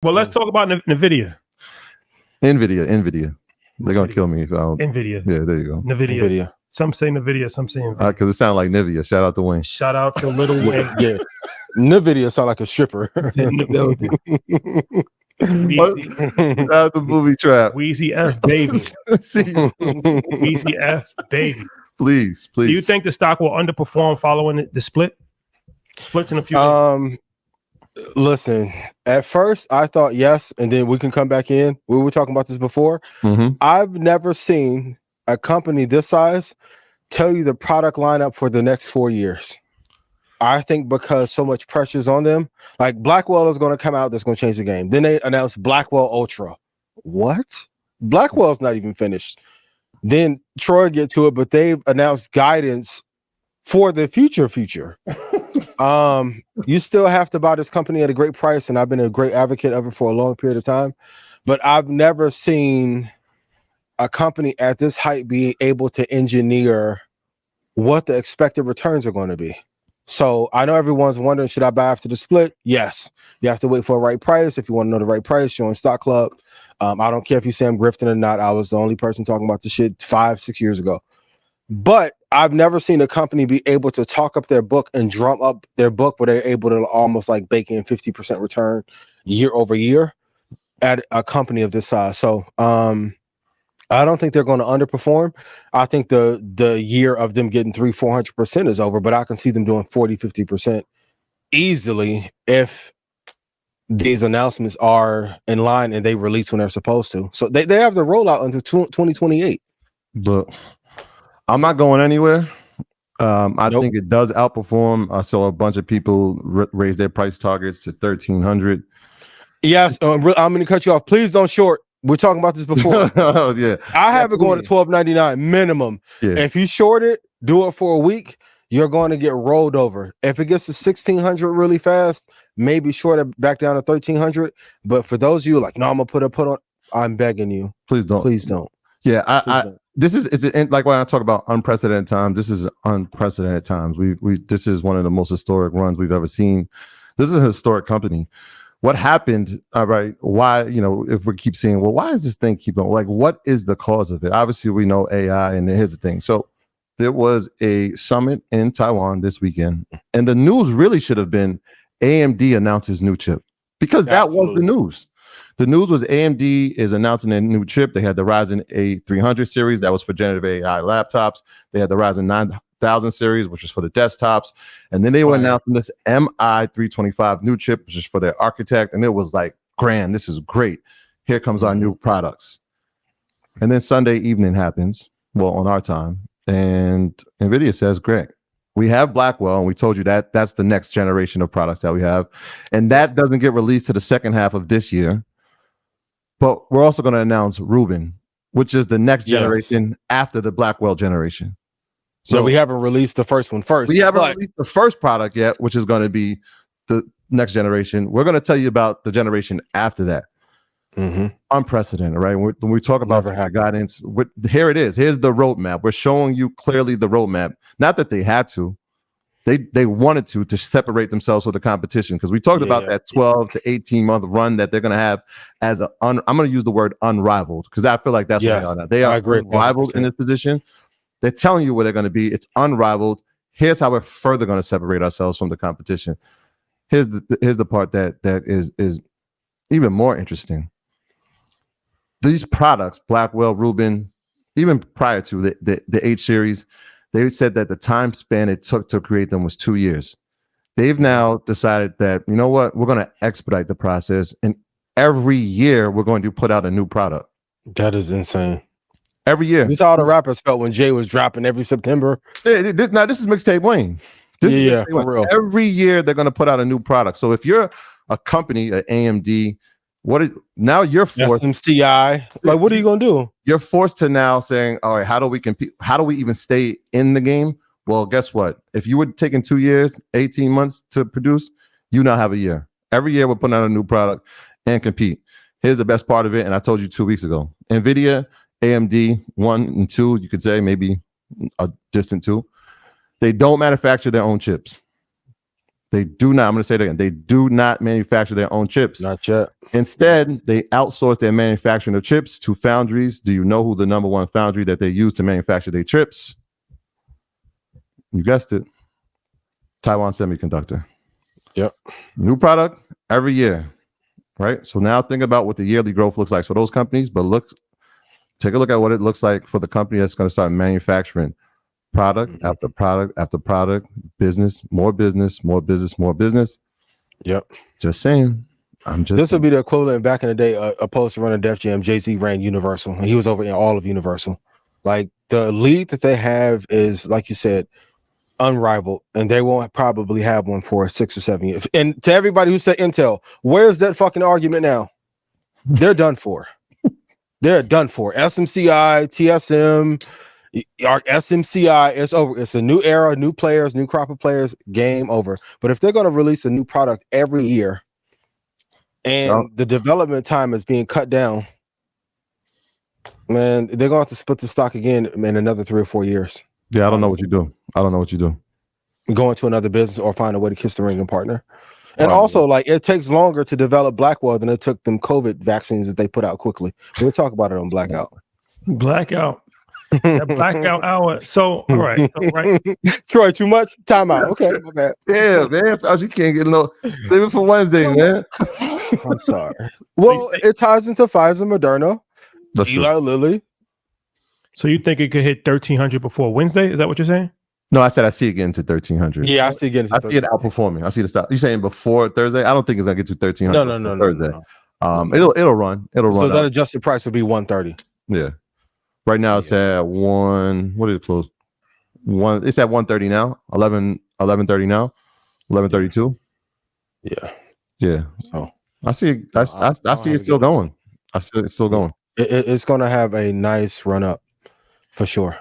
Well, let's talk about Nvidia. Nvidia. They're gonna kill me if I don't. Nvidia. Yeah, there you go. Nvidia. Some say Nvidia, some say Nvidia. Because it sounds like Nivea. Shout out to Wayne. Shout out to Little Wayne. Yeah. Nvidia sound like a stripper. In the building. Shout out to Movie Trap. Wheezy F, baby. Wheezy F, baby. Please. Do you think the stock will underperform following the split? Splits in a few days? Listen, at first I thought yes, and then we can come back in. We were talking about this before. Mm-hmm. I've never seen a company this size tell you the product lineup for the next 4 years. I think because so much pressure's on them. Like Blackwell is going to come out, that's going to change the game. Then they announced Blackwell Ultra. What? Blackwell's not even finished. Then Troy get to it, but they've announced guidance for the future. You still have to buy this company at a great price, and I've been a great advocate of it for a long period of time. But I've never seen a company at this height be able to engineer what the expected returns are going to be. So I know everyone's wondering, should I buy after the split? Yes. You have to wait for a right price. If you want to know the right price, join Stock Club. I don't care if you say I'm grifting or not. I was the only person talking about this shit 5-6 years ago. But I've never seen a company be able to talk up their book and drum up their book where they're able to almost like bake in 50% return year over year at a company of this size. So I don't think they're going to underperform. I think the year of them getting 300-400% is over, but I can see them doing 40-50% easily if these announcements are in line and they release when they're supposed to. So they have the rollout until 2028. But I'm not going anywhere. I think it does outperform. I saw a bunch of people raise their price targets to 1,300. Yes, I'm going to cut you off. Please don't short. We're talking about this before. Oh, yeah. I have it going to $12.99 minimum. Yeah. If you short it, do it for a week, you're going to get rolled over. If it gets to 1,600 really fast, maybe short it back down to 1,300. But for those of you like, no, I'm going to put on, I'm begging you. Please don't. Please don't. Yeah, this is like when I talk about unprecedented times. This is unprecedented times. This is one of the most historic runs we've ever seen. This is a historic company. What happened? All right. Why? If we keep seeing, well, why does this thing keep going? Like, what is the cause of it? Obviously, we know AI, and here's the thing. So there was a summit in Taiwan this weekend, and the news really should have been AMD announces new chip, because that was the news. The news was AMD is announcing a new chip. They had the Ryzen A300 series that was for generative AI laptops. They had the Ryzen 9000 series, which is for the desktops. And then they were announcing this MI325 new chip, which is for their architect. And it was like, grand, this is great. Here comes our new products. And then Sunday evening happens, well, on our time. And Nvidia says, great. We have Blackwell, and we told you that that's the next generation of products that we have. And that doesn't get released to the second half of this year. But we're also going to announce Reuben, which is the next generation after the Blackwell generation. So we haven't released the first one first. We haven't released the first product yet, which is going to be the next generation. We're going to tell you about the generation after that. Unprecedented, right? When we talk about guidance, here it is. Here's the roadmap. We're showing you clearly the roadmap. Not that they had to. They wanted to separate themselves from the competition, because we talked about that 12 to 18 month run that they're going to have as I'm going to use the word unrivaled, because I feel like that's what they are now. They are unrivaled in this position. They're telling you where they're going to be. It's unrivaled. Here's how we're further going to separate ourselves from the competition. Here's the part that is even more interesting. These products, Blackwell, Reuben, even prior to the H series, they said that the time span it took to create them was 2 years. They've now decided that, you know what, we're going to expedite the process, and every year we're going to put out a new product. That is insane. Every year. This is how the rappers felt when Jay was dropping every September. Now this is Mixtape Wayne. For real. Every year they're going to put out a new product. So if you're a company, an AMD, now you're forced. SMCI. Like, what are you going to do? You're forced to now saying, all right, how do we compete? How do we even stay in the game? Well, guess what? If you were taking 2 years, 18 months to produce, you now have a year. Every year we're putting out a new product and compete. Here's the best part of it, and I told you 2 weeks ago. Nvidia, AMD 1 and 2, you could say, maybe a distant 2. They don't manufacture their own chips. They do not. I'm going to say it again. They do not manufacture their own chips. Not yet. Instead, they outsource their manufacturing of chips to foundries. Do you know who the number one foundry that they use to manufacture their chips? You guessed it. Taiwan Semiconductor. Yep. New product every year, right? So now think about what the yearly growth looks like for those companies, but take a look at what it looks like for the company that's going to start manufacturing product after product after product, business, more business, more business, more business. Yep. Just saying. This would be the equivalent back in the day, opposed to running Def Jam. Jay-Z ran Universal, and he was over in all of Universal. Like, the lead that they have is, like you said, unrivaled, and they won't probably have one for 6 or 7 years. And to everybody who said Intel, where's that fucking argument now? They're done for. They're done for. SMCI, TSM, our SMCI, it's over. It's a new era, new players, new crop of players, game over. But if they're going to release a new product every year and the development time is being cut down, man, they're going to have to split the stock again in another 3 or 4 years. Yeah, I don't know what you do. I don't know what you do. Go into another business or find a way to kiss the ring and partner. And also, like, it takes longer to develop Blackwell than it took them COVID vaccines that they put out quickly. We'll talk about it on Blackout. That blackout hour. So, all right. So, right. Troy, too much? Time out. Okay, my bad. Yeah, man. You can't get no. Save it for Wednesday, man. I'm sorry. Well, it ties into Pfizer, Moderna, Eli Lilly. So you think it could hit 1,300 before Wednesday? Is that what you're saying? No, I said I see it getting to 1,300. Yeah, I see it getting to 1,300. I see it outperforming. I see the stock. You saying before Thursday? I don't think it's gonna get to 1,300. No, Thursday. No. It'll run. So that adjusted price would be 130. Yeah. Right now it's at one. What did it close? One. It's at 130 now. 11:30 now. 11:32. Yeah. Yeah. So I see it. I see it still going. I see it still going. It's going to have a nice run up for sure.